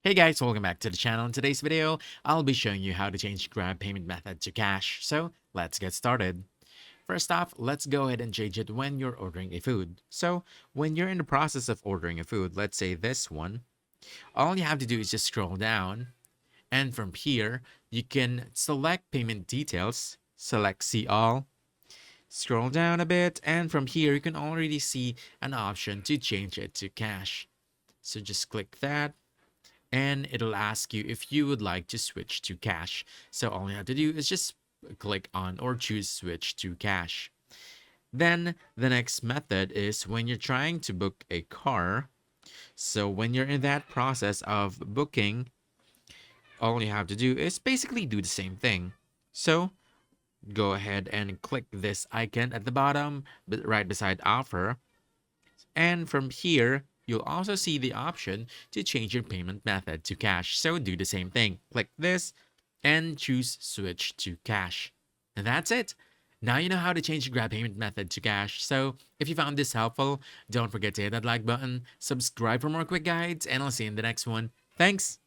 Hey guys, welcome back to the channel. In today's video, I'll be showing you how to change Grab payment method to cash. So let's get started. First off, let's go ahead and change it when you're ordering a food. So when you're in the process of ordering a food, let's say this one, all you have to do is just scroll down. And from here, you can select payment details, select see all, scroll down a bit, and from here, you can already see an option to change it to cash. So just click that and it'll ask you if you would like to switch to cash. So all you have to do is just click on or choose switch to cash. Then the next method is when you're trying to book a car. So when you're in that process of booking, all you have to do is basically do the same thing. So go ahead and click this icon at the bottom, right beside offer. And from here, you'll also see the option to change your payment method to cash. So do the same thing. Click this and choose switch to cash. And that's it. Now you know how to change your Grab payment method to cash. So if you found this helpful, don't forget to hit that like button, subscribe for more quick guides, and I'll see you in the next one. Thanks.